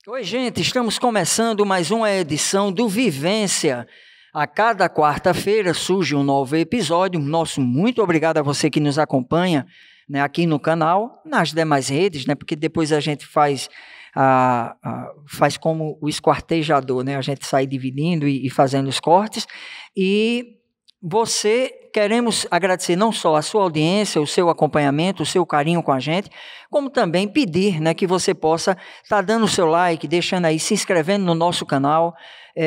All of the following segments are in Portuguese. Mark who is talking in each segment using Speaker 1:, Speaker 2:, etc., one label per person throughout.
Speaker 1: Oi, gente, estamos começando mais uma edição do Vivência. A cada quarta-feira surge um novo episódio. Nosso muito obrigado a você que nos acompanha, né, aqui no canal, nas demais redes, né, porque depois a gente faz como o esquartejador, né, a gente sai dividindo e fazendo os cortes. E queremos agradecer não só a sua audiência, o seu acompanhamento, o seu carinho com a gente, como também pedir, né, que você possa estar dando o seu like, deixando aí, se inscrevendo no nosso canal,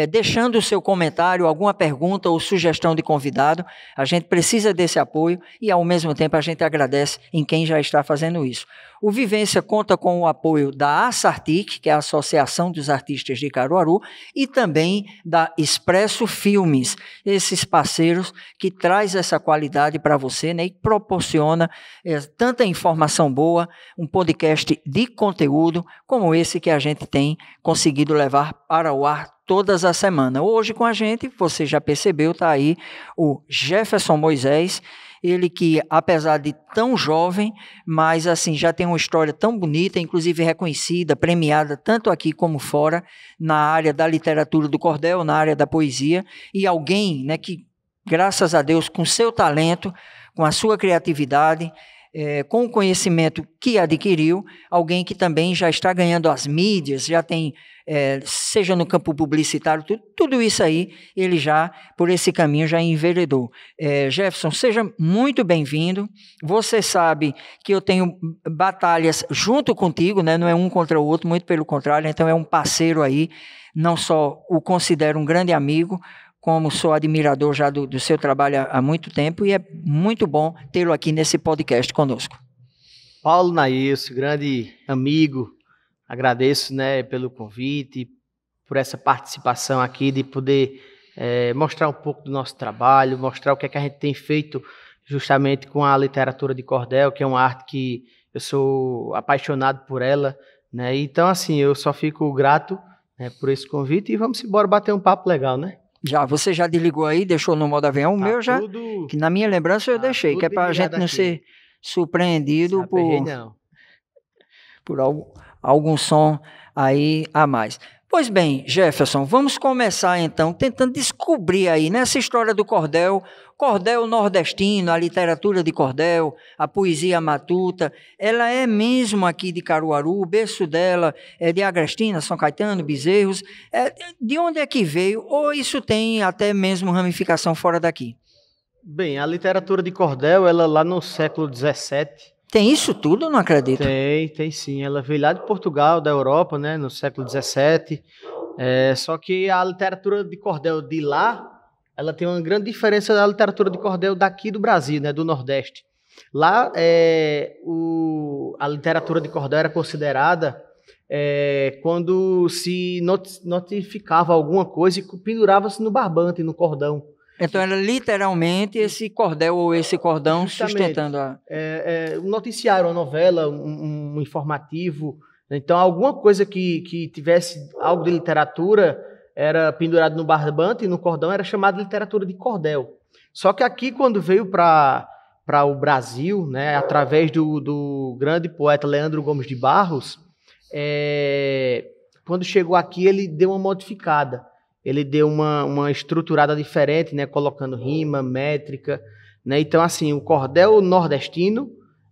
Speaker 1: deixando o seu comentário, alguma pergunta ou sugestão de convidado. A gente precisa desse apoio e, ao mesmo tempo, a gente agradece em quem já está fazendo isso. O Vivência conta com o apoio da Assartic, que é a Associação dos Artistas de Caruaru, e também da Expresso Filmes, esses parceiros que traz essa qualidade para você, né, e proporciona tanta informação boa, um podcast de conteúdo como esse que a gente tem conseguido levar para o ar todas as semanas. Hoje com a gente, você já percebeu, está aí o Jefferson Moisés, ele que, apesar de tão jovem, mas assim, já tem uma história tão bonita, inclusive reconhecida, premiada, tanto aqui como fora, na área da literatura do cordel, na área da poesia, e alguém, né, que, graças a Deus, com seu talento, com a sua criatividade, com o conhecimento que adquiriu, alguém que também já está ganhando as mídias, já tem, seja no campo publicitário, tudo isso aí, ele já, por esse caminho, já enveredou. Jefferson, seja muito bem-vindo. Você sabe que eu tenho batalhas junto contigo, né? Não é um contra o outro, muito pelo contrário, então é um parceiro aí, não só o considero um grande amigo, como sou admirador já do seu trabalho há muito tempo, e é muito bom tê-lo aqui nesse podcast conosco.
Speaker 2: Paulo Nailson, grande amigo, agradeço, né, pelo convite, por essa participação aqui, de poder mostrar um pouco do nosso trabalho, mostrar o que é que a gente tem feito justamente com a literatura de cordel, que é uma arte que eu sou apaixonado por ela, né? Então, assim, eu só fico grato, né, por esse convite, e vamos embora bater um papo legal, né?
Speaker 1: Você já desligou aí, deixou no modo avião? O meu já, que na minha lembrança eu deixei, que é para a gente não ser surpreendido por algum som aí a mais. Pois bem, Jefferson, vamos começar então tentando descobrir aí, nessa história do cordel nordestino, a literatura de cordel, a poesia matuta, ela é mesmo aqui de Caruaru, o berço dela é de Agrestina, São Caetano, Bezerros, de onde é que veio, ou isso tem até mesmo ramificação fora daqui?
Speaker 2: Bem, a literatura de cordel, ela lá no século XVII...
Speaker 1: Tem isso tudo? Não acredito.
Speaker 2: Tem sim. Ela veio lá de Portugal, da Europa, né, no século XVII. Só que a literatura de cordel de lá, ela tem uma grande diferença da literatura de cordel daqui do Brasil, né, do Nordeste. Lá, a literatura de cordel era considerada quando se notificava alguma coisa e pendurava-se no barbante, no cordão.
Speaker 1: Então era literalmente esse cordel ou esse cordão justamente sustentando
Speaker 2: um noticiário, uma novela, um informativo. Então alguma coisa que tivesse algo de literatura era pendurado no barbante e no cordão, era chamada de literatura de cordel. Só que aqui, quando veio para o Brasil, né, através do grande poeta Leandro Gomes de Barros, quando chegou aqui ele deu uma modificada. Ele deu uma estruturada diferente, né, colocando rima, métrica, né? Então, assim, o cordel nordestino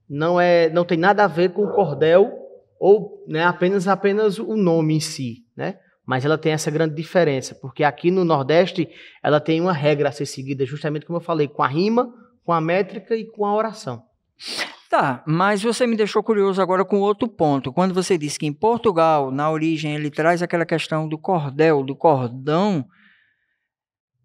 Speaker 2: não tem nada a ver com o cordel, ou, né, apenas o nome em si, né? Mas ela tem essa grande diferença, porque aqui no Nordeste ela tem uma regra a ser seguida, justamente como eu falei, com a rima, com a métrica e com a oração.
Speaker 1: Tá, mas você me deixou curioso agora com outro ponto. Quando você disse que em Portugal, na origem, ele traz aquela questão do cordel, do cordão,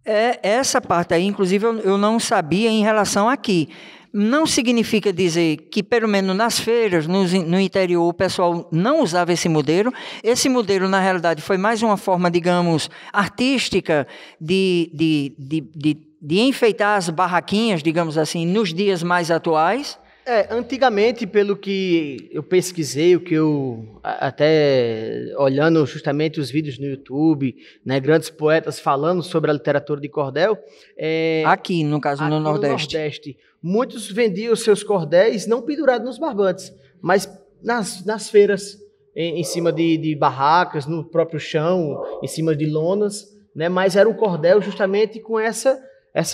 Speaker 1: essa parte aí, inclusive, eu não sabia em relação aqui. Não significa dizer que, pelo menos nas feiras, no interior, o pessoal não usava esse modelo. Esse modelo, na realidade, foi mais uma forma, digamos, artística de enfeitar as barraquinhas, digamos assim, nos dias mais atuais.
Speaker 2: Antigamente, pelo que eu pesquisei, o que eu até olhando justamente os vídeos no YouTube, né, grandes poetas falando sobre a literatura de cordel,
Speaker 1: aqui, no caso, no Nordeste,
Speaker 2: muitos vendiam seus cordéis não pendurados nos barbantes, mas nas feiras. em cima de barracas, no próprio chão, em cima de lonas, né? Mas era um cordel justamente com essa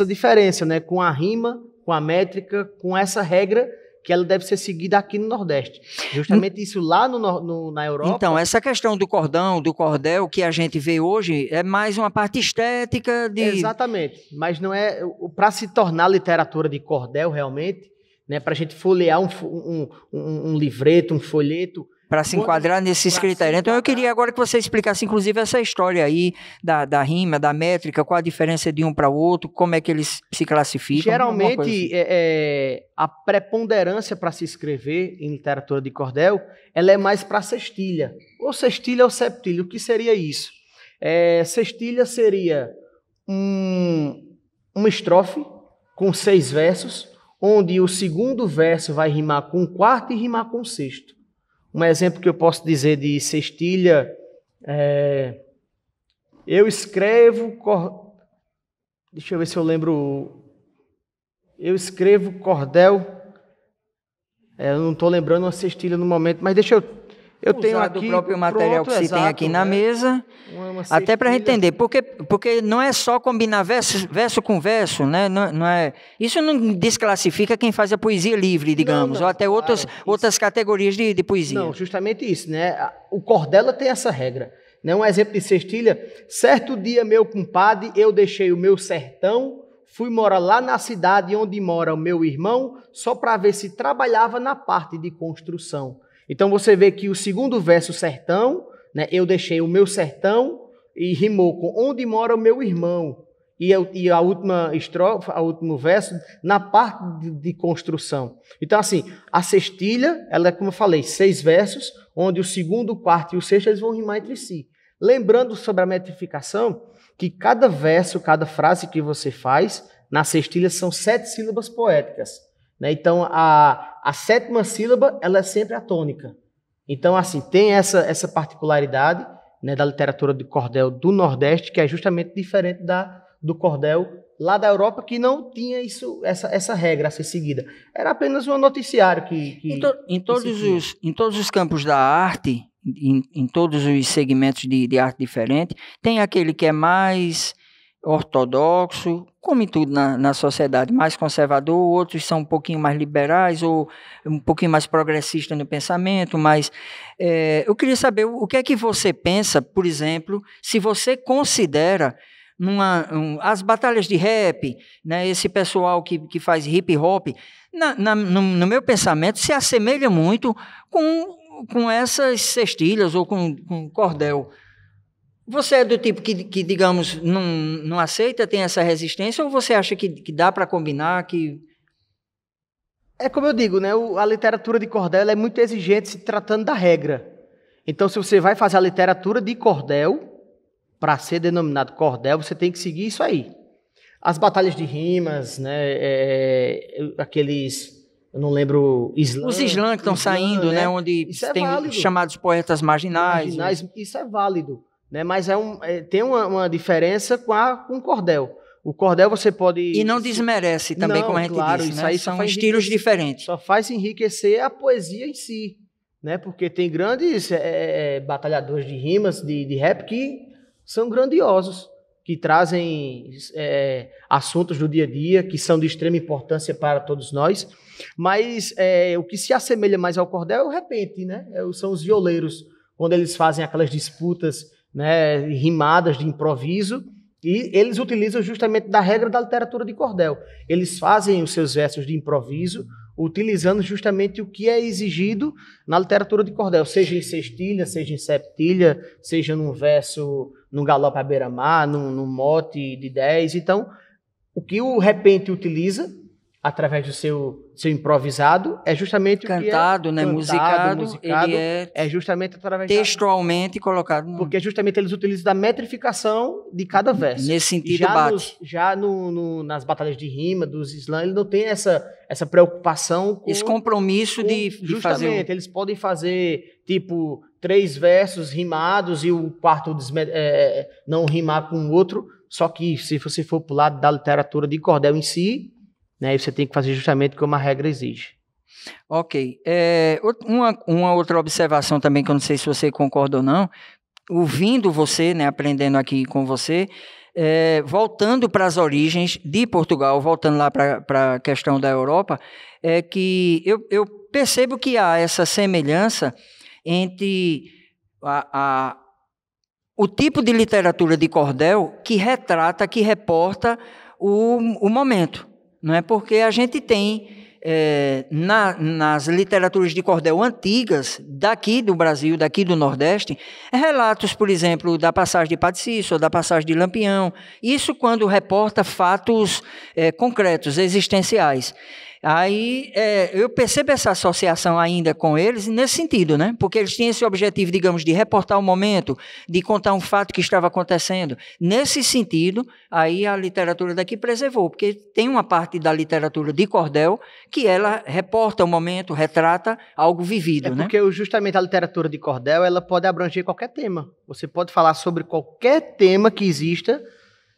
Speaker 2: diferença, né? Com a rima, com a métrica, com essa regra que ela deve ser seguida aqui no Nordeste. Justamente isso lá na Europa.
Speaker 1: Então, essa questão do cordão, do cordel, que a gente vê hoje, é mais uma parte estética de...
Speaker 2: Exatamente, mas não é... Para se tornar literatura de cordel, realmente, né, para a gente folhear um livreto, um folheto...
Speaker 1: Para se enquadrar nesses critérios. Então, eu queria agora que você explicasse, inclusive, essa história aí da rima, da métrica, qual a diferença de um para o outro, como é que eles se classificam.
Speaker 2: Geralmente,
Speaker 1: assim.
Speaker 2: A preponderância para se escrever em literatura de cordel, ela é mais para sextilha. Ou sextilha ou septilha. O que seria isso? Sextilha seria uma estrofe com 6 versos, onde o segundo verso vai rimar com o quarto e rimar com o sexto. Um exemplo que eu posso dizer de sextilha eu escrevo... Deixa eu ver se eu lembro... Eu escrevo cordel... eu não estou lembrando uma cestilha no momento, mas deixa eu tenho aqui...
Speaker 1: do próprio material que se tem aqui na mesa, até para a gente entender, porque não é só combinar verso com verso, né? Não é, isso não desclassifica quem faz a poesia livre, digamos, ou até outras categorias de poesia.
Speaker 2: Não, justamente isso, né? O cordel tem essa regra. Né? Um exemplo de cestilha: certo dia, meu compadre, eu deixei o meu sertão, fui morar lá na cidade onde mora o meu irmão, só para ver se trabalhava na parte de construção. Então você vê que o segundo verso, sertão, né, eu deixei o meu sertão, e rimou com onde mora o meu irmão. E a última estrofe, o último verso, na parte de construção. Então, assim, a cestilha, ela é, como eu falei, 6 versos, onde o segundo, o quarto e o sexto eles vão rimar entre si. Lembrando sobre a metrificação, que cada verso, cada frase que você faz, na cestilha são 7 sílabas poéticas. Né? Então, a 7ª sílaba, ela é sempre a tônica. Então, assim, tem essa particularidade, né, da literatura de cordel do Nordeste, que é justamente diferente do cordel lá da Europa, que não tinha essa regra a ser seguida. Era apenas um noticiário
Speaker 1: em todos os campos da arte, em todos os segmentos de arte diferente, tem aquele que é mais ortodoxo, como em tudo na sociedade, mais conservador, outros são um pouquinho mais liberais ou um pouquinho mais progressista no pensamento, mas eu queria saber o que é que você pensa, por exemplo, se você considera as batalhas de rap, né, esse pessoal que faz hip hop, no meu pensamento, se assemelha muito com essas cestilhas ou com cordel. Você é do tipo que digamos, não aceita, tem essa resistência, ou você acha que dá para combinar, que...
Speaker 2: É como eu digo, né? A literatura de cordel é muito exigente se tratando da regra. Então, se você vai fazer a literatura de cordel, para ser denominado cordel, você tem que seguir isso aí. As batalhas de rimas, né? Aqueles... Eu não lembro... Os
Speaker 1: slam que estão saindo, né? Onde tem chamados poetas marginais.
Speaker 2: Isso é válido. Né, mas tem uma diferença com o cordel. O cordel você pode...
Speaker 1: E não desmerece também, como a gente disse,
Speaker 2: isso
Speaker 1: né?
Speaker 2: aí
Speaker 1: são estilos diferentes.
Speaker 2: Só faz enriquecer a poesia em si, né? Porque tem grandes batalhadores de rimas, de rap, que são grandiosos, que trazem assuntos do dia a dia, que são de extrema importância para todos nós. Mas o que se assemelha mais ao cordel é o repente, né? São os violeiros, quando eles fazem aquelas disputas, né, rimadas de improviso, e eles utilizam justamente da regra da literatura de cordel. Eles fazem os seus versos de improviso, utilizando justamente o que é exigido na literatura de cordel, seja em sextilha, seja em septilha, seja num verso, num galope à beira-mar, num mote de 10. Então, o que o repente utiliza, através do seu improvisado, é justamente
Speaker 1: cantado,
Speaker 2: o que
Speaker 1: é musicado, ele
Speaker 2: é justamente através
Speaker 1: textualmente colocado.
Speaker 2: Porque justamente eles utilizam da metrificação de cada verso.
Speaker 1: Nesse sentido, bate.
Speaker 2: Nas batalhas de rima, dos slam, ele não tem essa preocupação com...
Speaker 1: Esse compromisso de fazer...
Speaker 2: Justamente, eles podem fazer, tipo, 3 versos rimados e o quarto não rimar com o outro, só que se você for para o lado da literatura de cordel em si, né, você tem que fazer justamente como a regra exige.
Speaker 1: Ok. Uma outra observação também, que eu não sei se você concorda ou não, ouvindo você, né, aprendendo aqui com você, voltando para as origens de Portugal, voltando lá para a questão da Europa, é que eu percebo que há essa semelhança entre o tipo de literatura de cordel que retrata, que reporta o momento. Não é? Porque a gente tem, nas literaturas de cordel antigas, daqui do Brasil, daqui do Nordeste, relatos, por exemplo, da passagem de Padre Cícero, da passagem de Lampião, isso quando reporta fatos concretos, existenciais. Aí eu percebo essa associação ainda com eles nesse sentido, né? Porque eles tinham esse objetivo, digamos, de reportar o momento, de contar um fato que estava acontecendo. Nesse sentido, aí a literatura daqui preservou, porque tem uma parte da literatura de cordel que ela reporta o momento, retrata algo vivido, né?
Speaker 2: Porque justamente a literatura de cordel, ela pode abranger qualquer tema. Você pode falar sobre qualquer tema que exista,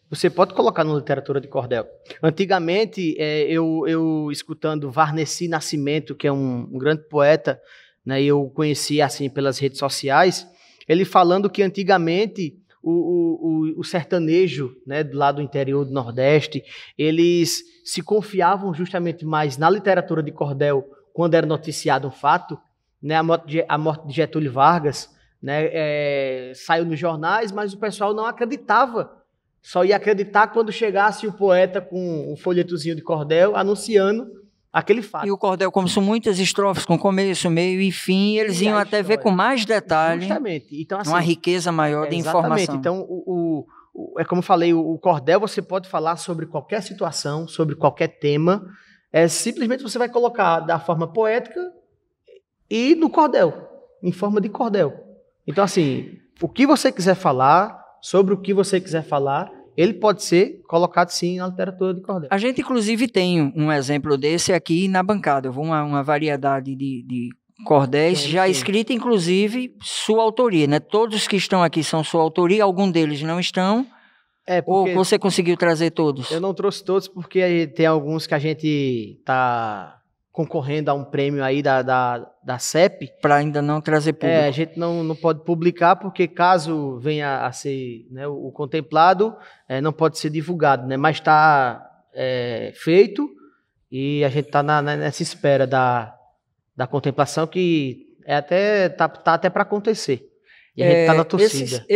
Speaker 2: você pode colocar na literatura de cordel. Antigamente, eu escutando Varnesi Nascimento, que é um grande poeta, né, eu conheci assim pelas redes sociais, ele falando que antigamente o sertanejo, né, lá do interior do Nordeste, eles se confiavam justamente mais na literatura de cordel quando era noticiado um fato, né, a morte de Getúlio Vargas, né, saiu nos jornais, mas o pessoal não acreditava. Só ia acreditar quando chegasse o poeta com um folhetozinho de cordel anunciando aquele fato.
Speaker 1: E o cordel, como são muitas estrofes, com começo, meio e fim, eles iam até ver com mais detalhe.
Speaker 2: Justamente. Então, assim,
Speaker 1: uma riqueza maior de informação.
Speaker 2: Então, é como eu falei, o cordel você pode falar sobre qualquer situação, sobre qualquer tema. Simplesmente você vai colocar da forma poética e no cordel, em forma de cordel. Então, assim, o que você quiser falar, sobre o que você quiser falar, ele pode ser colocado, sim, na literatura de cordel.
Speaker 1: A gente, inclusive, tem um exemplo desse aqui na bancada. Uma variedade de cordéis, já escrita, inclusive, sua autoria, né? Todos que estão aqui são sua autoria, algum deles não estão. Ou você conseguiu trazer todos?
Speaker 2: Eu não trouxe todos porque tem alguns que a gente está concorrendo a um prêmio aí da CEP.
Speaker 1: Para ainda não trazer público.
Speaker 2: A gente não pode publicar porque caso venha a ser, né, o contemplado, não pode ser divulgado, né? Mas está feito e a gente está nessa espera da contemplação que tá até para acontecer. E a gente está na torcida.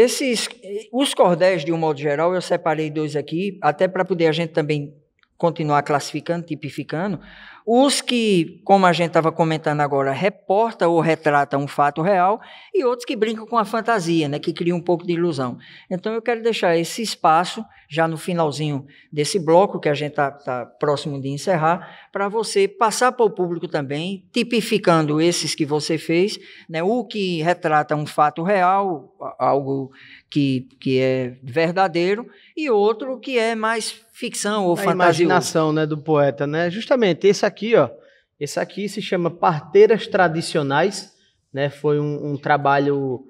Speaker 1: Os cordéis, de um modo geral, eu separei 2 aqui, até para poder a gente também continuar classificando, tipificando. Os que, como a gente estava comentando agora, reporta ou retrata um fato real, e outros que brincam com a fantasia, né, que criam um pouco de ilusão. Então eu quero deixar esse espaço, já no finalzinho desse bloco, que a gente está próximo de encerrar, para você passar para o público também, tipificando esses que você fez, né, o que retrata um fato real, algo que é verdadeiro, e outro que é mais ficção ou fantasia. A
Speaker 2: imaginação, né, do poeta, né? Justamente esse aqui se chama Parteiras Tradicionais, né? Foi um trabalho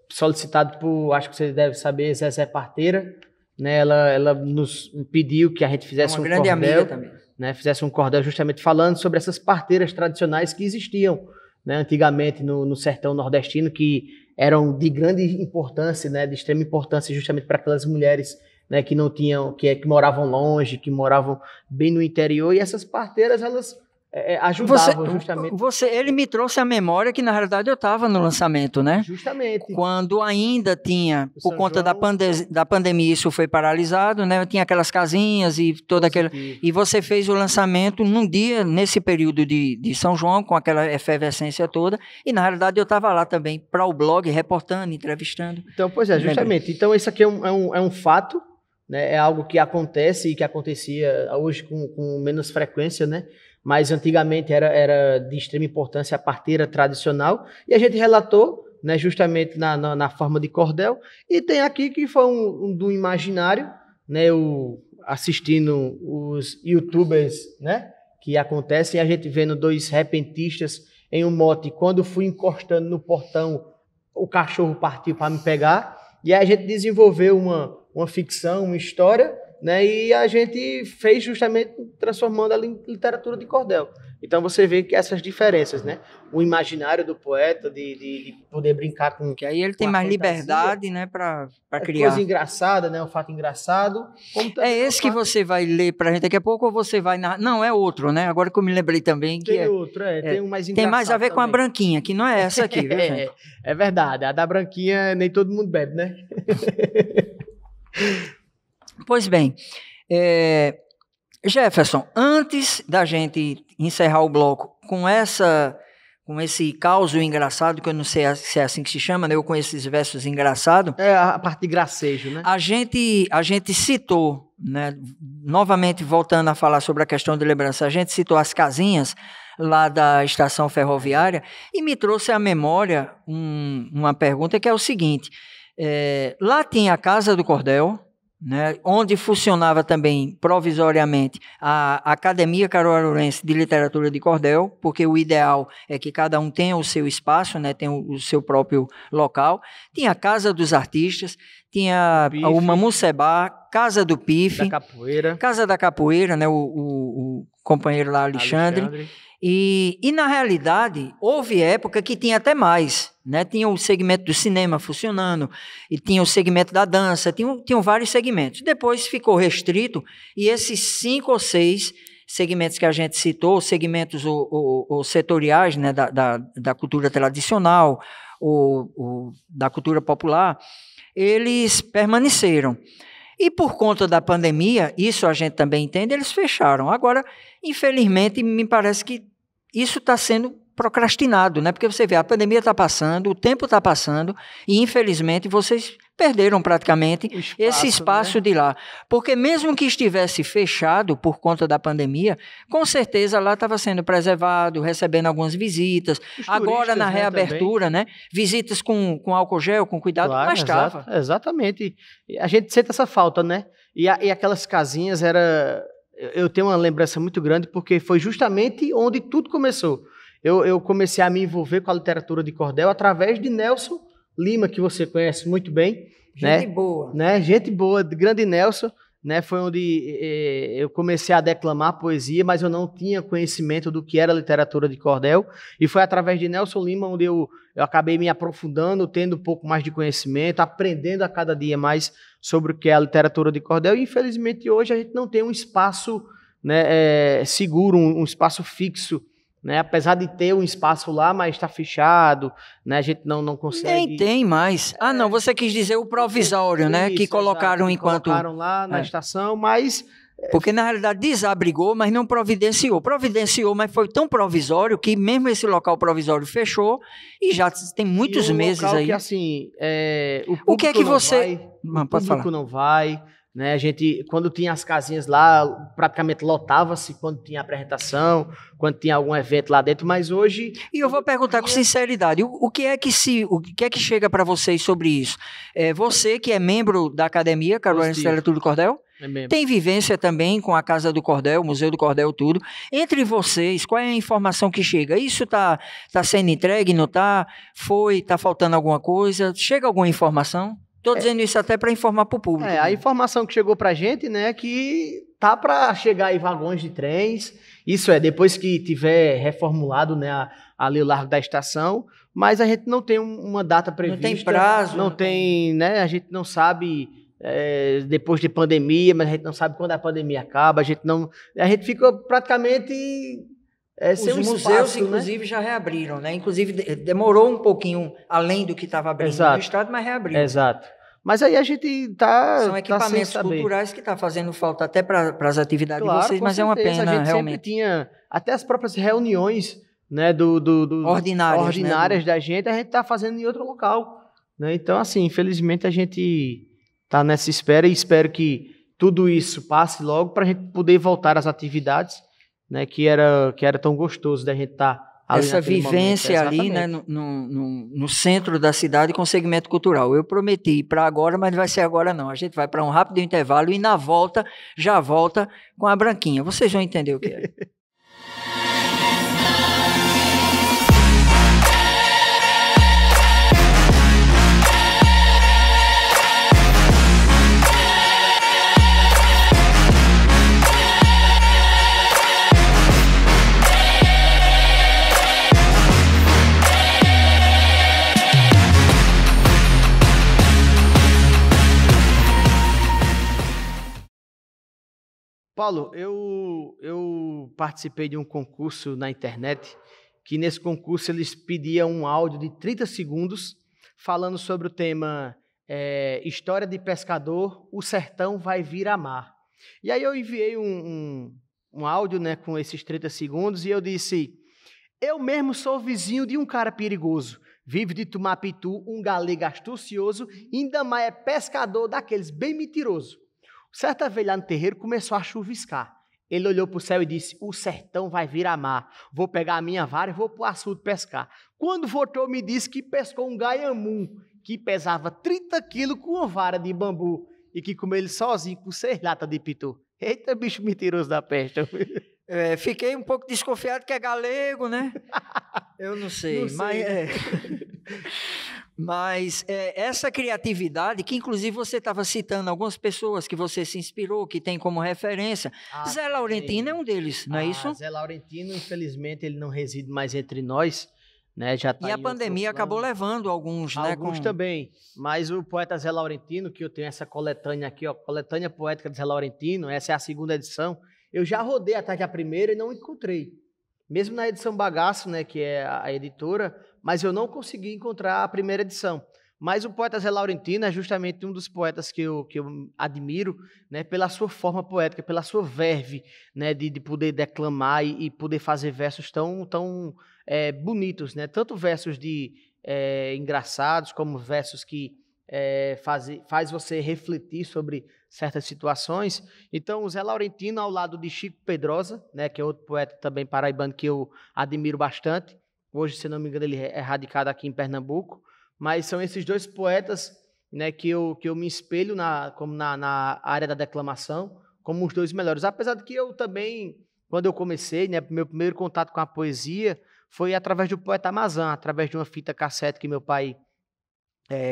Speaker 2: solicitado por, acho que você deve saber, Zezé Parteira, né? Ela nos pediu que a gente fizesse um
Speaker 1: grande
Speaker 2: cordel,
Speaker 1: amiga também,
Speaker 2: né? Fizesse um cordel justamente falando sobre essas parteiras tradicionais que existiam, né, antigamente no sertão nordestino, que eram de grande importância, né, de extrema importância justamente para aquelas mulheres, né, que não tinham, que moravam longe, que moravam bem no interior, e essas parteiras, elas ajudavam justamente.
Speaker 1: Ele me trouxe a memória que, na realidade, eu estava no lançamento, né?
Speaker 2: Justamente.
Speaker 1: Quando ainda tinha, por conta da pandemia, isso foi paralisado, né? Tinha aquelas casinhas e toda aquela... E você fez o lançamento num dia, nesse período de São João, com aquela efervescência toda, e, na realidade, eu estava lá também para o blog, reportando, entrevistando.
Speaker 2: Então, pois é, justamente. Então, isso aqui é um fato, né? É algo que acontece e que acontecia hoje com menos frequência, né? Mas antigamente era de extrema importância a parteira tradicional, e a gente relatou, né, justamente na forma de cordel, e tem aqui que foi do imaginário, né, assistindo os youtubers, né, que acontecem, a gente vendo 2 repentistas em um mote, quando fui encostando no portão, o cachorro partiu para me pegar, e aí a gente desenvolveu uma ficção, uma história, né? E a gente fez justamente transformando ela em literatura de cordel. Então você vê que essas diferenças, né? O imaginário do poeta de poder brincar com...
Speaker 1: Que aí ele tem mais liberdade, né, para criar.
Speaker 2: Coisa engraçada, né? O fato engraçado.
Speaker 1: É esse que você vai ler para a gente daqui a pouco ou você vai... Não, é outro, né? Agora que eu me lembrei também que
Speaker 2: tem outro, tem um mais engraçado.
Speaker 1: Tem mais a ver
Speaker 2: também
Speaker 1: com a branquinha, que não é essa aqui, viu, gente?
Speaker 2: É verdade. A da branquinha nem todo mundo bebe, né?
Speaker 1: Pois bem, Jefferson, antes da gente encerrar o bloco com esse caos engraçado, que eu não sei se é assim que se chama, né? Eu com esses versos engraçados.
Speaker 2: É a parte de gracejo, né?
Speaker 1: A gente citou, né? Novamente voltando a falar sobre a questão de lembrança, a gente citou as casinhas lá da estação ferroviária e me trouxe à memória uma pergunta que é o seguinte, lá tinha a Casa do Cordel, né, onde funcionava também provisoriamente a Academia Caruaruense de Literatura de Cordel, porque o ideal é que cada um tenha o seu espaço, né, tenha o seu próprio local. Tinha a Casa dos Artistas, tinha o Mamucebá, Casa do Pife, Casa da Capoeira, né, o companheiro lá, Alexandre. E na realidade, houve época que tinha até mais, né? Tinha o segmento do cinema funcionando, e tinha o segmento da dança, tinham vários segmentos. Depois ficou restrito, e esses 5 ou 6 segmentos que a gente citou, segmentos ou setoriais, né? da cultura tradicional, ou da cultura popular, eles permaneceram. E por conta da pandemia, isso a gente também entende, eles fecharam. Agora, infelizmente, me parece que isso está sendo procrastinado, né? Porque você vê, a pandemia está passando, o tempo está passando, e infelizmente vocês perderam praticamente esse espaço, né? De lá. Porque mesmo que estivesse fechado por conta da pandemia, com certeza lá estava sendo preservado, recebendo algumas visitas. Agora na reabertura, né? Visitas com álcool gel, com cuidado, claro, mas estava.
Speaker 2: Exatamente. A gente sente essa falta, né? E aquelas casinhas eu tenho uma lembrança muito grande, porque foi justamente onde tudo começou. Eu comecei a me envolver com a literatura de cordel através de Nelson Lima, que você conhece muito bem.
Speaker 1: Gente boa.
Speaker 2: Né? Gente boa, grande Nelson. Né? Foi onde eu comecei a declamar poesia, mas eu não tinha conhecimento do que era literatura de cordel. E foi através de Nelson Lima onde eu acabei me aprofundando, tendo um pouco mais de conhecimento, aprendendo a cada dia mais sobre o que é a literatura de cordel. E, infelizmente, hoje a gente não tem um espaço, né, seguro, um espaço fixo, né? Apesar de ter um espaço lá, mas está fechado, né? A gente não consegue...
Speaker 1: Nem tem mais. Não, você quis dizer o provisório, né? Que colocaram enquanto...
Speaker 2: Colocaram lá na estação, mas...
Speaker 1: Porque, na realidade, desabrigou, mas não providenciou. Providenciou, mas foi tão provisório que mesmo esse local provisório fechou e já tem muitos meses aí.
Speaker 2: Que, assim,
Speaker 1: o que é que você...
Speaker 2: O público não vai... Né, a gente, quando tinha as casinhas lá, praticamente lotava-se quando tinha apresentação, quando tinha algum evento lá dentro, mas hoje...
Speaker 1: E eu vou perguntar com sinceridade, o que é que chega para vocês sobre isso? Você que é membro da Academia Caruaruense de Literatura do Cordel, tem vivência também com a Casa do Cordel, Museu do Cordel, tudo. Entre vocês, qual é a informação que chega? Isso tá sendo entregue, não tá? Tá faltando alguma coisa? Chega alguma informação? Estou dizendo isso até para informar para o público.
Speaker 2: A informação que chegou para a gente, né, é que tá para chegar aí vagões de trens, isso depois que tiver reformulado, né, ali o Largo da Estação, mas a gente não tem uma data prevista.
Speaker 1: Não tem prazo.
Speaker 2: Não tem, né, a gente não sabe depois de pandemia, mas a gente não sabe quando a pandemia acaba, a gente fica praticamente...
Speaker 1: Os museus, inclusive, já reabriram, né? Inclusive, demorou um pouquinho além do que estava abrindo no estado, mas reabriu.
Speaker 2: Exato. Mas aí a gente está...
Speaker 1: São equipamentos culturais que estão fazendo falta até para as atividades de vocês, mas
Speaker 2: certeza.
Speaker 1: É uma pena,
Speaker 2: a gente
Speaker 1: realmente.
Speaker 2: Sempre tinha até as próprias reuniões, né, ordinárias da gente, a gente está fazendo em outro local. Né? Então, assim, infelizmente a gente está nessa espera e espero que tudo isso passe logo para a gente poder voltar às atividades, né, que era tão gostoso da gente estar ali.
Speaker 1: Essa vivência ali, né, no centro da cidade com segmento cultural. Eu prometi para agora, mas não vai ser agora não. A gente vai para um rápido intervalo e na volta, já volta com a Branquinha. Vocês vão entender o que é.
Speaker 2: Paulo, eu participei de um concurso na internet, que nesse concurso eles pediam um áudio de 30 segundos falando sobre o tema História de Pescador, o Sertão vai vir a mar. E aí eu enviei um áudio, né, com esses 30 segundos e eu disse: eu mesmo sou vizinho de um cara perigoso, vive de tomar pitu, um galego astucioso, ainda mais é pescador daqueles bem mentiroso. Certa vez lá no terreiro começou a chuviscar. Ele olhou para o céu e disse: o sertão vai vir a mar. Vou pegar a minha vara e vou para o açude pescar. Quando voltou, me disse que pescou um gaiamum, que pesava 30 quilos com uma vara de bambu e que comeu ele sozinho com 6 latas de pitu. Eita, bicho mentiroso da peste.
Speaker 1: Fiquei um pouco desconfiado que é galego, né? Eu não sei,
Speaker 2: Não sei.
Speaker 1: Mas essa criatividade, que inclusive você estava citando algumas pessoas que você se inspirou, que tem como referência. Zé Laurentino é um deles, não é isso?
Speaker 2: Zé Laurentino, infelizmente, ele não reside mais entre nós, né? Já tá
Speaker 1: e a pandemia acabou levando alguns, né?
Speaker 2: Alguns também, mas o poeta Zé Laurentino, que eu tenho essa coletânea aqui, ó, Coletânea Poética de Zé Laurentino, essa é a 2ª edição, eu já rodei até a primeira e não encontrei. Mesmo na edição Bagaço, né, que é a editora, mas eu não consegui encontrar a primeira edição. Mas o poeta Zé Laurentino é justamente um dos poetas que eu admiro, né, pela sua forma poética, pela sua verve, né, de poder declamar e poder fazer versos tão bonitos, né, tanto versos engraçados como versos que faz você refletir sobre certas situações. Então, o Zé Laurentino, ao lado de Chico Pedrosa, né, que é outro poeta também paraibano que eu admiro bastante. Hoje, se não me engano, ele é radicado aqui em Pernambuco. Mas são esses dois poetas, né, que eu me espelho na área da declamação como os dois melhores. Apesar de que eu também, quando eu comecei, né, meu primeiro contato com a poesia foi através do Poeta Amazã, através de uma fita cassete que meu pai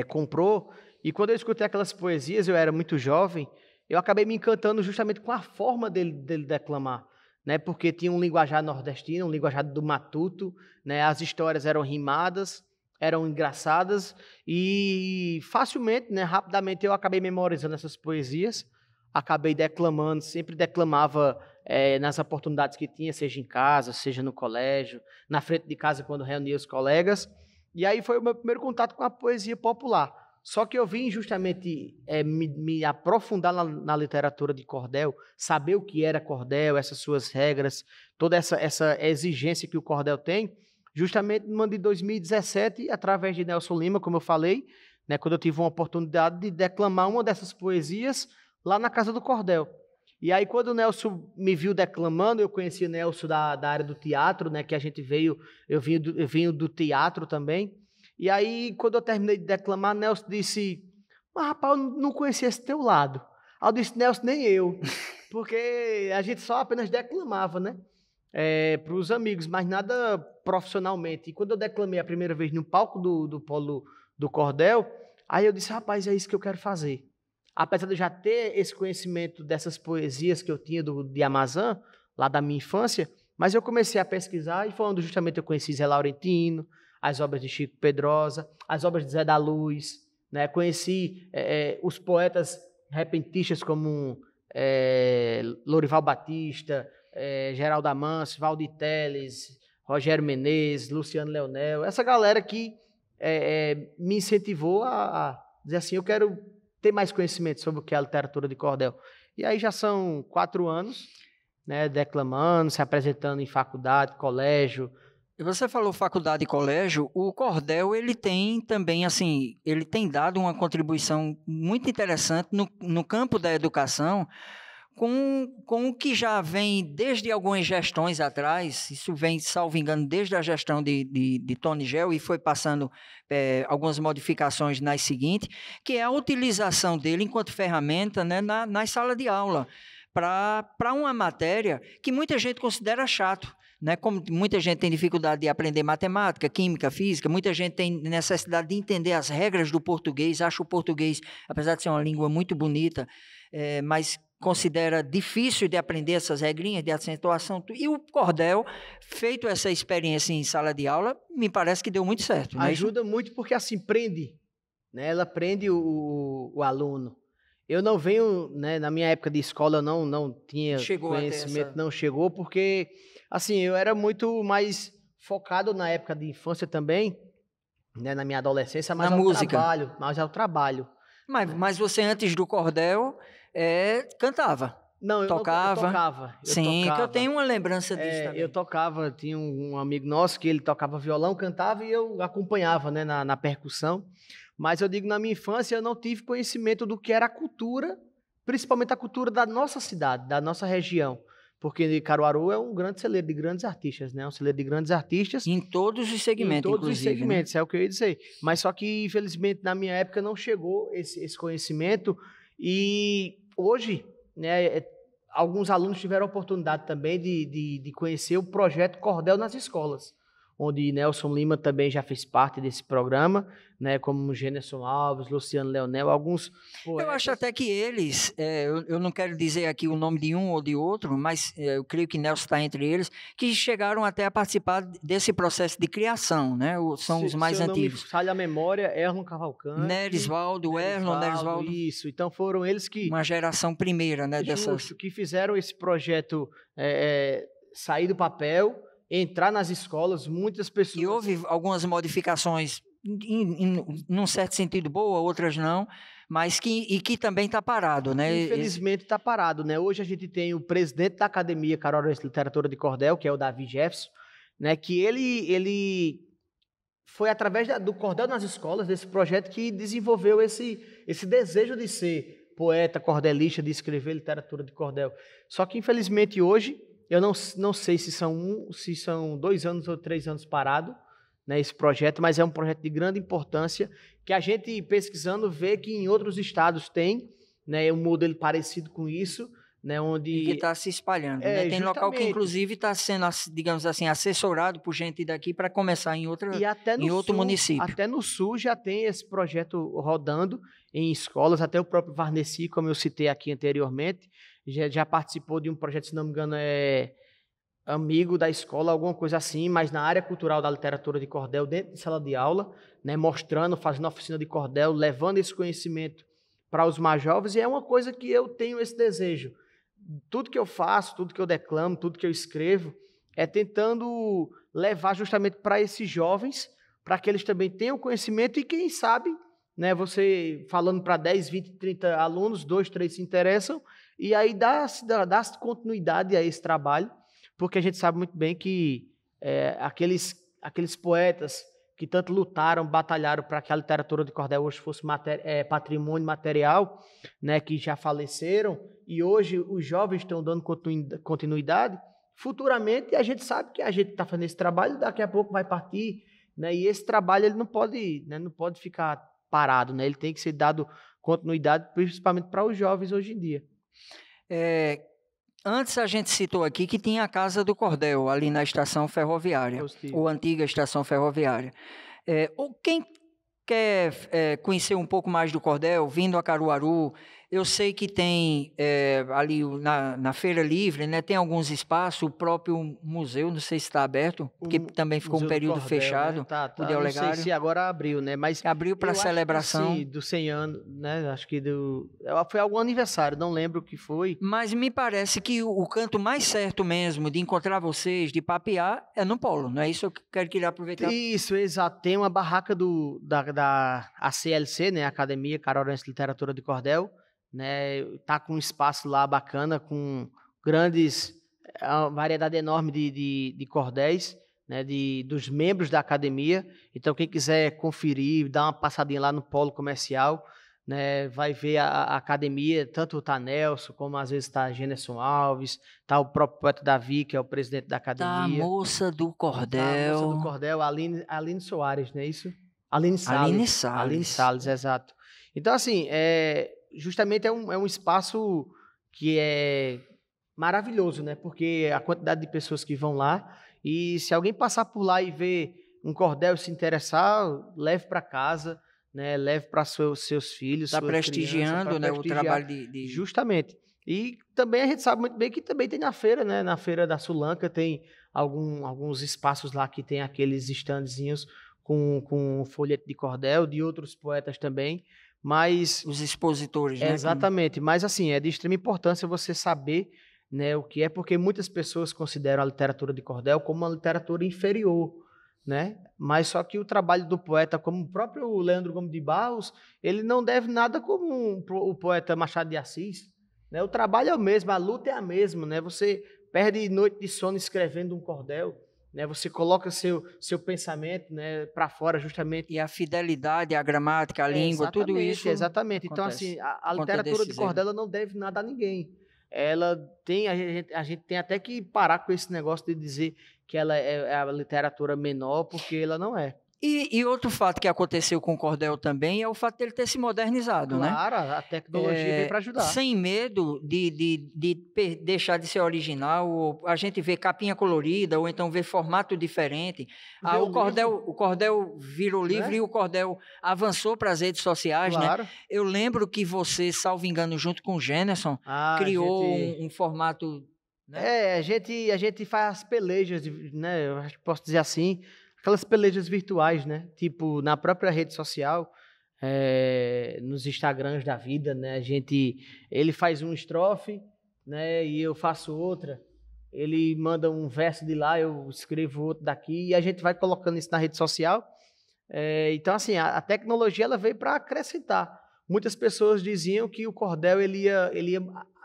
Speaker 2: comprou, e quando eu escutei aquelas poesias, eu era muito jovem, eu acabei me encantando justamente com a forma dele declamar, né? Porque tinha um linguajar nordestino, um linguajar do matuto, né? As histórias eram rimadas, eram engraçadas, e facilmente, né, rapidamente eu acabei memorizando essas poesias, acabei declamando, sempre declamava nas oportunidades que tinha, seja em casa, seja no colégio, na frente de casa quando reunia os colegas. E aí foi o meu primeiro contato com a poesia popular. Só que eu vim justamente me aprofundar na literatura de cordel, saber o que era cordel, essas suas regras, toda essa exigência que o cordel tem, justamente no ano de 2017, através de Nelson Lima, como eu falei, né, quando eu tive uma oportunidade de declamar uma dessas poesias lá na Casa do Cordel. E aí, quando o Nelson me viu declamando, eu conheci o Nelson da área do teatro, né? Que a gente eu vim do teatro também. E aí, quando eu terminei de declamar, Nelson disse: mas rapaz, eu não conhecia esse teu lado. Aí eu disse: Nelson, nem eu. Porque a gente só apenas declamava, né? Para os amigos, mas nada profissionalmente. E quando eu declamei a primeira vez no palco do Polo do Cordel, aí eu disse: rapaz, é isso que eu quero fazer. Apesar de eu já ter esse conhecimento dessas poesias que eu tinha de Amazã, lá da minha infância, mas eu comecei a pesquisar e foi onde justamente eu conheci Zé Laurentino, as obras de Chico Pedrosa, as obras de Zé da Luz, né? Conheci os poetas repentistas como Lorival Batista, Geraldo Amâncio, Valdir Teles, Rogério Menezes, Luciano Leonel, essa galera que me incentivou a dizer assim: eu quero ter mais conhecimento sobre o que é a literatura de cordel. E aí já são 4 anos, né, declamando, se apresentando em faculdade, colégio.
Speaker 1: E você falou faculdade e colégio, o cordel, ele tem também, assim, ele tem dado uma contribuição muito interessante no campo da educação, com o que já vem desde algumas gestões atrás. Isso vem, salvo engano, desde a gestão de Tony Gel, e foi passando algumas modificações nas seguintes, que é a utilização dele enquanto ferramenta, né, na sala de aula, para uma matéria que muita gente considera chato. Né? Como muita gente tem dificuldade de aprender matemática, química, física, muita gente tem necessidade de entender as regras do português, acha o português, apesar de ser uma língua muito bonita, mas considera difícil de aprender essas regrinhas de acentuação. E o cordel, feito essa experiência em sala de aula, me parece que deu muito certo.
Speaker 2: Ajuda muito porque assim prende, né? Ela prende o aluno. Eu não venho, né, na minha época de escola eu não tinha
Speaker 1: Chegou
Speaker 2: conhecimento, não chegou, porque, assim, eu era muito mais focado na época de infância também, né, na minha adolescência,
Speaker 1: na música.
Speaker 2: mais ao trabalho.
Speaker 1: Mas você, antes do cordel, cantava,
Speaker 2: Não, eu
Speaker 1: tocava.
Speaker 2: tocava, eu
Speaker 1: Sim, que eu
Speaker 2: tocava.
Speaker 1: tenho uma lembrança disso
Speaker 2: Eu
Speaker 1: também.
Speaker 2: tocava, tinha um amigo nosso que ele tocava violão, cantava e eu acompanhava, né, na percussão. Mas eu digo, na minha infância eu não tive conhecimento do que era a cultura, principalmente a cultura da nossa cidade, da nossa região. Porque Caruaru é um grande celeiro de grandes artistas, né? Um celeiro de grandes artistas
Speaker 1: Em todos os
Speaker 2: em
Speaker 1: segmentos,
Speaker 2: todos os
Speaker 1: inclusive, né?
Speaker 2: segmentos, é o que eu ia dizer. Mas só que, infelizmente, na minha época não chegou esse conhecimento. E hoje, né, alguns alunos tiveram a oportunidade também de conhecer o projeto Cordel nas escolas, onde Nelson Lima também já fez parte desse programa, né, como Gênerson Alves, Luciano Leonel, alguns
Speaker 1: Eu acho
Speaker 2: poetas.
Speaker 1: até que eles, eu não quero dizer aqui o nome de um ou de outro, mas eu creio que Nelson está entre eles, que chegaram até a participar desse processo de criação, né? São os
Speaker 2: Se
Speaker 1: mais
Speaker 2: eu não me
Speaker 1: antigos.
Speaker 2: falha a memória, Erlon Cavalcante,
Speaker 1: Nerisvaldo, Erlon,
Speaker 2: Nerisvaldo,
Speaker 1: Nerisvaldo,
Speaker 2: isso. Então foram eles que
Speaker 1: uma geração primeira, né?
Speaker 2: justo, que fizeram esse projeto sair do papel, entrar nas escolas, muitas
Speaker 1: E
Speaker 2: pessoas.
Speaker 1: houve algumas modificações, num certo sentido boa, outras não, mas que também está parado, né?
Speaker 2: Infelizmente está parado, né? Hoje a gente tem o presidente da Academia Caruaruense de Literatura de Cordel, que é o Davi Jefferson, né? Que ele foi através do Cordel nas escolas, desse projeto, que desenvolveu esse desejo de ser poeta, cordelista, de escrever literatura de cordel. Só que, infelizmente, hoje, eu não sei se são 2 anos ou 3 anos parado, né, esse projeto, mas é um projeto de grande importância, que a gente, pesquisando, vê que em outros estados tem, né, um modelo parecido com isso, né, onde...
Speaker 1: E que está se espalhando, né? Tem local que,
Speaker 2: justamente,
Speaker 1: inclusive, está sendo, digamos assim, assessorado por gente daqui para começar em
Speaker 2: e
Speaker 1: em outro município.
Speaker 2: até no sul já tem esse projeto rodando em escolas, até o próprio Varnesi, como eu citei aqui anteriormente, já participou de um projeto, se não me engano, amigo da escola, alguma coisa assim, mas na área cultural da literatura de cordel, dentro de sala de aula, né, mostrando, fazendo oficina de cordel, levando esse conhecimento para os mais jovens, e é uma coisa que eu tenho esse desejo. Tudo que eu faço, tudo que eu declamo, tudo que eu escrevo, é tentando levar justamente para esses jovens, para que eles também tenham conhecimento e quem sabe, né, você falando para 10, 20, 30 alunos, 2, 3 se interessam, e aí dá continuidade a esse trabalho, porque a gente sabe muito bem que aqueles poetas que tanto lutaram, batalharam para que a literatura de cordel hoje fosse patrimônio material, né, que já faleceram, e hoje os jovens estão dando continuidade, futuramente a gente sabe que a gente está fazendo esse trabalho, daqui a pouco vai partir, né, e esse trabalho ele não pode, né, não pode ficar parado, né, ele tem que ser dado continuidade, principalmente para os jovens hoje em dia.
Speaker 1: Antes a gente citou aqui que tinha a Casa do Cordel, ali na estação ferroviária, ou antiga estação ferroviária. Ou quem quer conhecer um pouco mais do cordel, vindo a Caruaru, eu sei que tem ali na Feira Livre, né, tem alguns espaços, o próprio museu, não sei se está aberto, porque também ficou um período
Speaker 2: Cordel,
Speaker 1: fechado,
Speaker 2: né? Tá,
Speaker 1: o Del
Speaker 2: não sei
Speaker 1: Legário.
Speaker 2: se agora abriu, né? Mas
Speaker 1: Abriu para celebração.
Speaker 2: Sim, do 100 anos, né? Acho que foi algum aniversário, não lembro o que foi.
Speaker 1: Mas me parece que o canto mais certo mesmo de encontrar vocês, de papear, é no Polo, não é isso que eu queria aproveitar?
Speaker 2: Isso, exato. Tem uma barraca da ACLC, né? Academia Caruaruense de Literatura de Cordel, né? Tá com um espaço lá bacana, com uma variedade enorme de cordéis, né? Dos membros da academia. Então, quem quiser conferir, dar uma passadinha lá no Polo Comercial, né, vai ver a academia, tanto tá Nelson, como às vezes tá Gênerson Alves, tá o próprio poeta Davi, que é o presidente da academia.
Speaker 1: Tá a moça do cordel.
Speaker 2: Tá a moça do cordel, Aline Soares, não é isso? Aline Salles, exato. Então, assim, justamente é um espaço que é maravilhoso, né? Porque a quantidade de pessoas que vão lá, e se alguém passar por lá e ver um cordel e se interessar, leve para casa, né? Leve para seus filhos,
Speaker 1: está prestigiando, né, o trabalho de...
Speaker 2: Justamente. E também a gente sabe muito bem que também tem na feira, né? Na feira da Sulanca tem alguns espaços lá que tem aqueles standzinhos com folheto de cordel, de outros poetas também, Mas
Speaker 1: os expositores, né?
Speaker 2: Exatamente, mas assim, é de extrema importância você saber, né, o que é, porque muitas pessoas consideram a literatura de cordel como uma literatura inferior, né? Mas só que o trabalho do poeta, como o próprio Leandro Gomes de Barros, ele não deve nada como o poeta Machado de Assis, né? O trabalho é o mesmo, a luta é a mesma, né? Você perde noite de sono escrevendo um cordel, né? Você coloca seu pensamento, né, para fora justamente.
Speaker 1: E a fidelidade, a gramática, a língua, tudo isso
Speaker 2: Exatamente. Então,
Speaker 1: acontece
Speaker 2: assim, a literatura de cordel ela não deve nada a ninguém. Ela tem, a gente tem até que parar com esse negócio de dizer que ela é a literatura menor, porque ela não é.
Speaker 1: E outro fato que aconteceu com o cordel também é o fato dele ter se modernizado, né?
Speaker 2: Claro, a tecnologia veio para ajudar.
Speaker 1: Sem medo de deixar de ser original, ou a gente vê capinha colorida, ou então vê formato diferente. O cordel virou livre, né? E o cordel avançou para as redes sociais,
Speaker 2: claro.
Speaker 1: Né? Eu lembro que você, salvo engano, junto com o Jennerson, criou um formato...
Speaker 2: Né? A gente faz as pelejas, né? Eu acho que posso dizer assim, aquelas pelejas virtuais, né? Tipo, na própria rede social, nos Instagrams da vida, né? Ele faz uma estrofe, né? E eu faço outra. Ele manda um verso de lá, eu escrevo outro daqui, e a gente vai colocando isso na rede social. Então, assim, a tecnologia ela veio para acrescentar. Muitas pessoas diziam que o cordel ele ia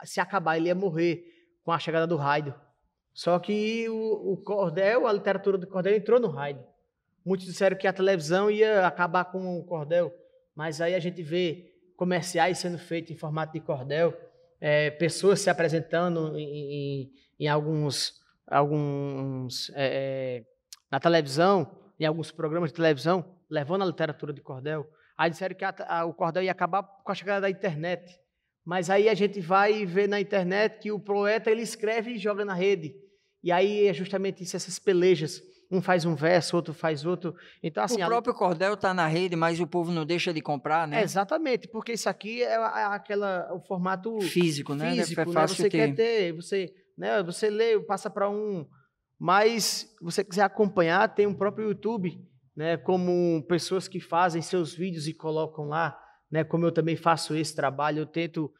Speaker 2: se acabar, ele ia morrer com a chegada do rádio. Só que o cordel, a literatura do cordel entrou no rádio. Muitos disseram que a televisão ia acabar com o cordel, mas aí a gente vê comerciais sendo feitos em formato de cordel, pessoas se apresentando em alguns na televisão, em alguns programas de televisão, levando a literatura de cordel. Aí disseram que o cordel ia acabar com a chegada da internet. Mas aí a gente vai ver na internet que o poeta ele escreve e joga na rede. E aí é justamente isso, essas pelejas. Um faz um verso, outro faz outro. Então, assim,
Speaker 1: o próprio cordel está na rede, mas o povo não deixa de comprar, né?
Speaker 2: Exatamente, porque isso aqui é o formato
Speaker 1: físico, né?
Speaker 2: Físico, né? Você quer ter, você lê, passa para mas você quiser acompanhar, tem um próprio YouTube, né? Como pessoas que fazem seus vídeos e colocam lá. Né, como eu também faço esse trabalho, eu tento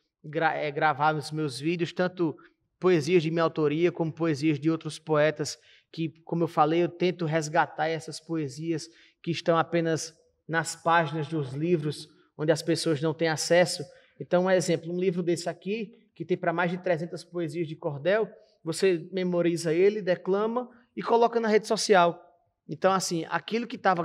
Speaker 2: gravar nos meus vídeos, tanto poesias de minha autoria, como poesias de outros poetas, que, como eu falei, eu tento resgatar essas poesias que estão apenas nas páginas dos livros, onde as pessoas não têm acesso. Então, um exemplo, um livro desse aqui, que tem para mais de 300 poesias de cordel, você memoriza ele, declama e coloca na rede social. Então, assim, aquilo que estava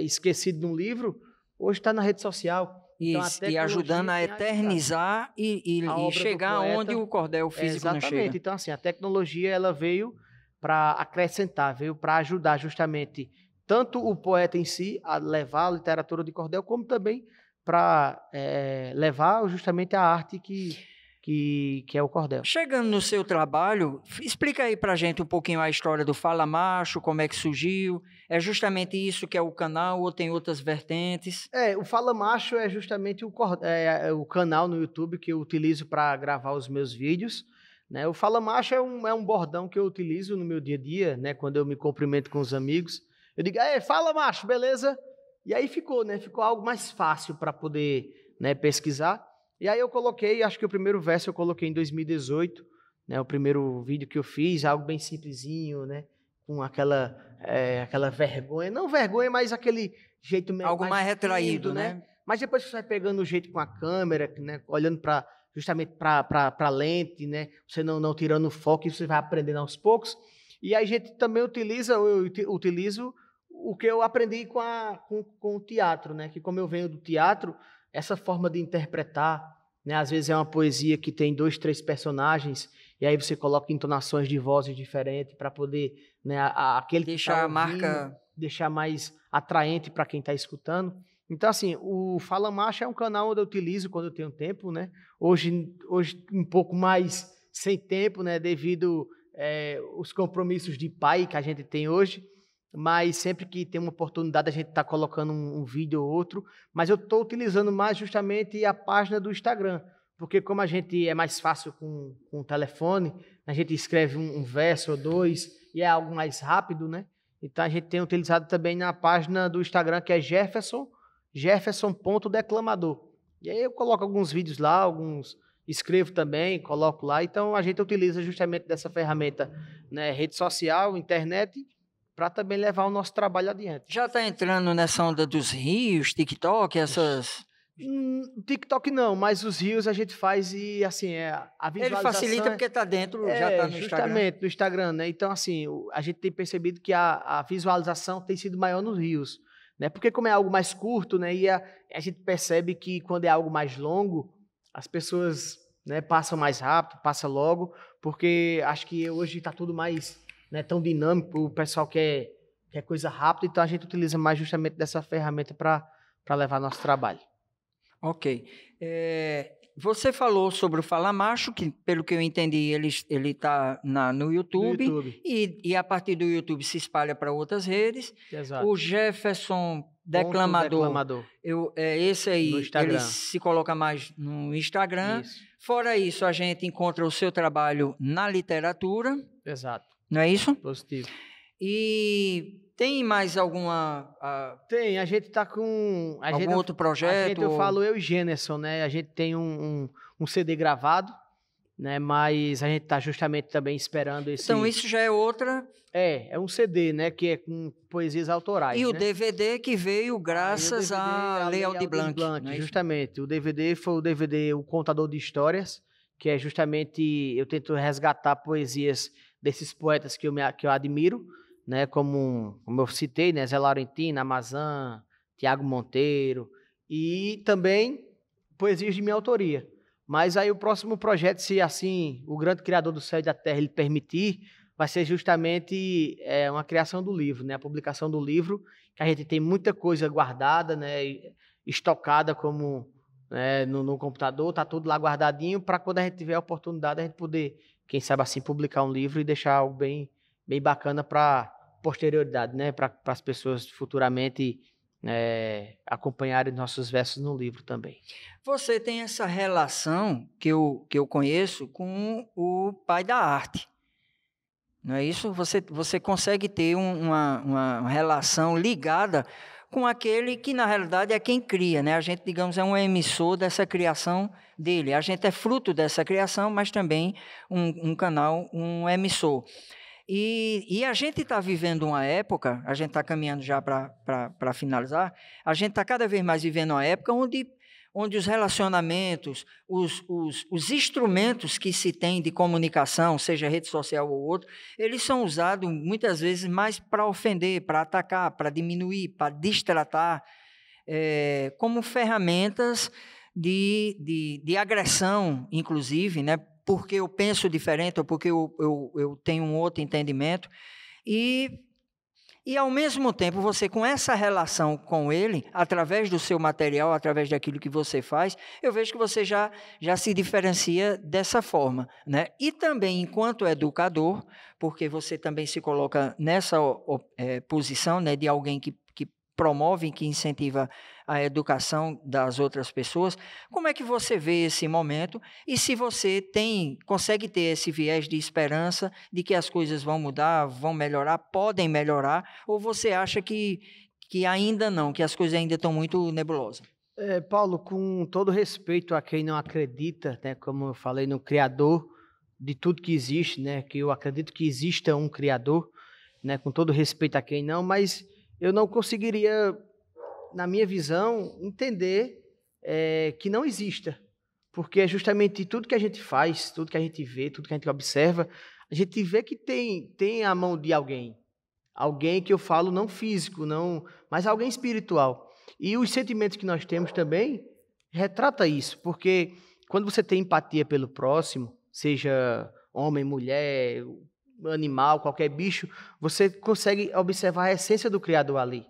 Speaker 2: esquecido num livro, hoje está na rede social.
Speaker 1: Isso, então, e ajudando a eternizar e chegar onde o cordel físico não chega.
Speaker 2: Exatamente. Então, assim, a tecnologia ela veio para acrescentar, veio para ajudar justamente tanto o poeta em si a levar a literatura de cordel, como também para levar justamente a arte que é o cordel.
Speaker 1: Chegando no seu trabalho, explica aí pra gente um pouquinho a história do Fala Macho, como é que surgiu. É justamente isso que é o canal ou tem outras vertentes?
Speaker 2: O Fala Macho é justamente o canal no YouTube que eu utilizo para gravar os meus vídeos. Né? O Fala Macho é um bordão que eu utilizo no meu dia a dia, né? Quando eu me cumprimento com os amigos. Eu digo, fala macho, beleza? E aí ficou algo mais fácil para poder, né, pesquisar. E aí eu coloquei, acho que o primeiro verso eu coloquei em 2018, né, o primeiro vídeo que eu fiz, algo bem simplesinho, né, com aquela vergonha, não vergonha, mas aquele jeito
Speaker 1: algo mais retraído, né?
Speaker 2: Mas depois você vai pegando o jeito com a câmera, né, olhando justamente para a lente, né, você não tirando o foco, e você vai aprendendo aos poucos. E a gente também eu utilizo o que eu aprendi com o teatro, né, que como eu venho do teatro, essa forma de interpretar, né? Às vezes é uma poesia que tem 2, 3 personagens, e aí você coloca entonações de vozes diferentes para poder, né, aquele
Speaker 1: deixar a marca,
Speaker 2: deixar mais atraente para quem está escutando. Então, assim, o Fala Macho é um canal onde eu utilizo quando eu tenho tempo, né? Hoje um pouco mais sem tempo, né? Devido os compromissos de pai que a gente tem hoje. Mas sempre que tem uma oportunidade a gente está colocando um vídeo ou outro, mas eu estou utilizando mais justamente a página do Instagram, porque como a gente é mais fácil com o telefone, a gente escreve um verso ou 2 e é algo mais rápido, né? Então a gente tem utilizado também na página do Instagram que é Jefferson.declamador. E aí eu coloco alguns vídeos lá, escrevo também, coloco lá. Então a gente utiliza justamente dessa ferramenta, né, rede social, internet, para também levar o nosso trabalho adiante.
Speaker 1: Já está entrando nessa onda dos rios, TikTok, essas...
Speaker 2: TikTok não, mas os reels a gente faz e assim, a visualização...
Speaker 1: Ele facilita porque está dentro, já está no Instagram.
Speaker 2: Justamente, no Instagram, né? Então assim, a gente tem percebido que a visualização tem sido maior nos reels, né? Porque como é algo mais curto, né? E a gente percebe que quando é algo mais longo, as pessoas, né, passam mais rápido, passa logo, porque acho que hoje está tudo mais, né, tão dinâmico, o pessoal quer coisa rápida, então a gente utiliza mais justamente dessa ferramenta para levar nosso trabalho.
Speaker 1: Ok. Você falou sobre o Fala Macho, que pelo que eu entendi, ele está no YouTube. E a partir do YouTube se espalha para outras redes.
Speaker 2: Exato.
Speaker 1: O Jefferson Declamador. Esse aí, ele se coloca mais no Instagram.
Speaker 2: Isso. Fora isso, a gente encontra o seu trabalho na literatura. Exato.
Speaker 1: Não é isso?
Speaker 2: Positivo.
Speaker 1: E tem mais alguma...
Speaker 2: Tem, a gente está com...
Speaker 1: Algum outro projeto?
Speaker 2: Eu falo eu e Generson, né? A gente tem um CD gravado, né? Mas a gente está justamente também esperando esse...
Speaker 1: Então isso já é outra...
Speaker 2: É um CD, né? Que é com poesias autorais.
Speaker 1: E o
Speaker 2: né?
Speaker 1: DVD que veio graças a Lei Aldir Blanc.
Speaker 2: Justamente, o DVD foi o DVD O Contador de Histórias, que é justamente... Eu tento resgatar poesias desses poetas que eu admiro, né, como eu citei, né, Zé Laurentino, Amazã, Tiago Monteiro, e também poesias de minha autoria. Mas aí o próximo projeto, se assim o grande criador do céu e da terra ele permitir, vai ser justamente uma criação do livro, né, a publicação do livro, que a gente tem muita coisa guardada, né, estocada como no computador, tá tudo lá guardadinho, para quando a gente tiver a oportunidade a gente poder, quem sabe assim, publicar um livro e deixar algo bem bacana para posterioridade, né, para as pessoas futuramente acompanharem nossos versos no livro também.
Speaker 1: Você tem essa relação que eu conheço com o pai da arte, não é isso? Você consegue ter uma relação ligada com aquele que na realidade é quem cria, né? A gente, digamos, é um emissor dessa criação dele. A gente é fruto dessa criação, mas também um canal, um emissor. E a gente está vivendo uma época, a gente está caminhando já para finalizar, a gente está cada vez mais vivendo uma época onde os relacionamentos, os instrumentos que se tem de comunicação, seja rede social ou outro, eles são usados muitas vezes mais para ofender, para atacar, para diminuir, para distratar, como ferramentas de agressão, inclusive, né? Porque eu penso diferente ou porque eu tenho um outro entendimento. E ao mesmo tempo, você com essa relação com ele, através do seu material, através daquilo que você faz, eu vejo que você já se diferencia dessa forma, né? E também enquanto educador, porque você também se coloca nessa posição, né, de alguém que promove, que incentiva a educação das outras pessoas. Como é que você vê esse momento? E se você consegue ter esse viés de esperança de que as coisas vão mudar, vão melhorar, podem melhorar, ou você acha que ainda não, que as coisas ainda estão muito nebulosas?
Speaker 2: Paulo, com todo respeito a quem não acredita, né, como eu falei, no Criador de tudo que existe, né, que eu acredito que exista um Criador, né, com todo respeito a quem não, mas eu não conseguiria, na minha visão, entender que não exista. Porque é justamente tudo que a gente faz, tudo que a gente vê, tudo que a gente observa, a gente vê que tem a mão de alguém. Alguém que eu falo não físico, não, mas alguém espiritual. E os sentimentos que nós temos também retrata isso. Porque quando você tem empatia pelo próximo, seja homem, mulher, animal, qualquer bicho, você consegue observar a essência do Criador ali,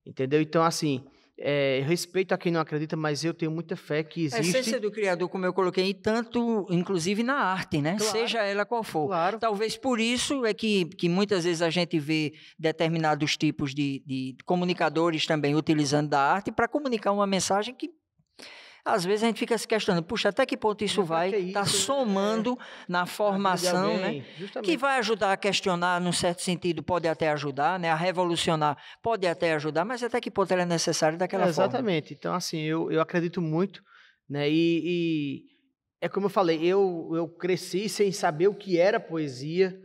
Speaker 2: entendeu? Então, assim, eu respeito a quem não acredita, mas eu tenho muita fé que existe...
Speaker 1: A essência do Criador, como eu coloquei, tanto, inclusive na arte, né?
Speaker 2: Claro,
Speaker 1: seja ela qual for.
Speaker 2: Claro.
Speaker 1: Talvez por isso é que muitas vezes a gente vê determinados tipos de comunicadores também utilizando da arte para comunicar uma mensagem que às vezes a gente fica se questionando, puxa, até que ponto isso vai estar somando na formação, né? Que vai ajudar a questionar, num certo sentido, pode até ajudar, né? A revolucionar pode até ajudar, mas até que ponto ela é necessária daquela forma.
Speaker 2: Exatamente. Então, assim, eu acredito muito, né? E é como eu falei, eu cresci sem saber o que era poesia.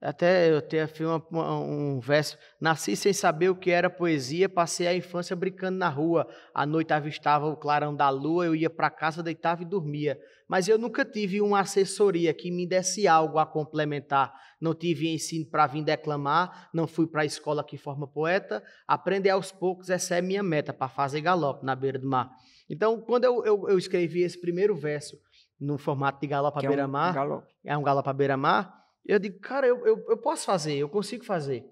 Speaker 2: Até eu tenho um verso: nasci sem saber o que era poesia, passei a infância brincando na rua, à noite avistava o clarão da lua, eu ia para casa, deitava e dormia. Mas eu nunca tive uma assessoria que me desse algo a complementar. Não tive ensino para vir declamar, não fui para a escola que forma poeta. Aprender aos poucos, essa é minha meta, para fazer galope na beira do mar. Então, quando eu escrevi esse primeiro verso no formato de galope à beira-mar, é um galope à beira-mar, eu digo, cara, eu posso fazer, eu consigo fazer.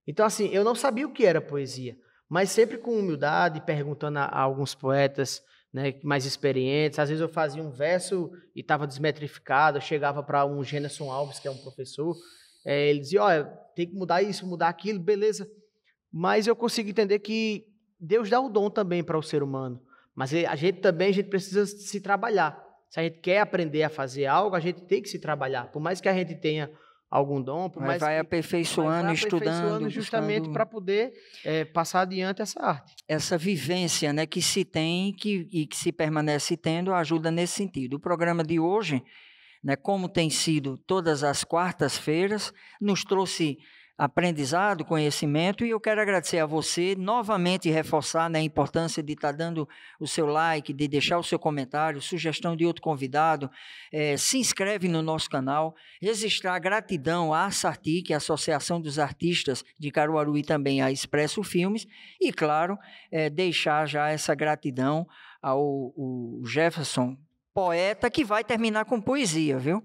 Speaker 2: Então, assim, eu não sabia o que era poesia, mas sempre com humildade, perguntando a alguns poetas, né, mais experientes. Às vezes eu fazia um verso e estava desmetrificado, eu chegava para um Gênerson Alves, que é um professor, ele dizia, olha, tem que mudar isso, mudar aquilo, beleza. Mas eu consigo entender que Deus dá o dom também para o ser humano, mas a gente precisa se trabalhar. Se a gente quer aprender a fazer algo, a gente tem que se trabalhar. Por mais que a gente tenha algum dom, por mais
Speaker 1: vai aperfeiçoando, estudando,
Speaker 2: justamente para poder passar adiante essa arte.
Speaker 1: Essa vivência, né, que se tem e que se permanece tendo ajuda nesse sentido. O programa de hoje, né, como tem sido todas as quartas-feiras, nos trouxe aprendizado, conhecimento, e eu quero agradecer a você, novamente reforçar, né, a importância de estar dando o seu like, de deixar o seu comentário, sugestão de outro convidado, se inscreve no nosso canal, registrar gratidão à Sartic, a Associação dos Artistas de Caruaru, e também à Expresso Filmes, e claro, deixar já essa gratidão ao Jefferson, poeta, que vai terminar com poesia, viu?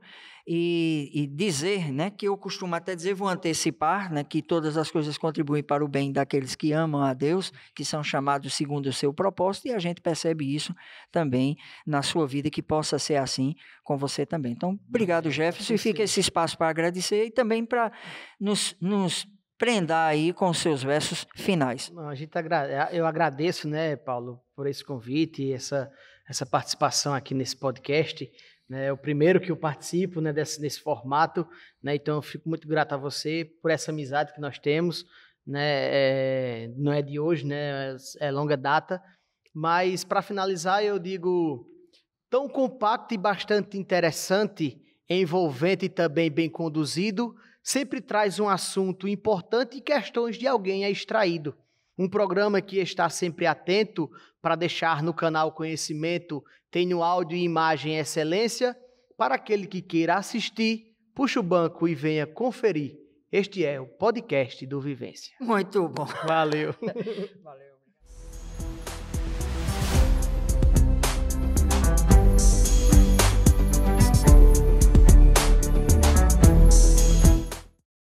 Speaker 1: E dizer, né, que eu costumo até dizer, vou antecipar, né, que todas as coisas contribuem para o bem daqueles que amam a Deus, que são chamados segundo o seu propósito, e a gente percebe isso também na sua vida, que possa ser assim com você também. Então, obrigado, Jefferson, e fica esse espaço para agradecer e também para nos prendar aí com os seus versos finais.
Speaker 2: Não, eu agradeço, né, Paulo, por esse convite e essa participação aqui nesse podcast. É o primeiro que eu participo, né, nesse formato, né, então eu fico muito grato a você por essa amizade que nós temos, né, não é de hoje, né, é longa data, mas para finalizar eu digo, tão compacto e bastante interessante, envolvente e também bem conduzido, sempre traz um assunto importante e questões de alguém extraído. Um programa que está sempre atento para deixar no canal conhecimento, tem no áudio e imagem excelência. Para aquele que queira assistir, puxa o banco e venha conferir. Este é o podcast do Vivência.
Speaker 1: Muito bom.
Speaker 2: Valeu.
Speaker 1: Valeu.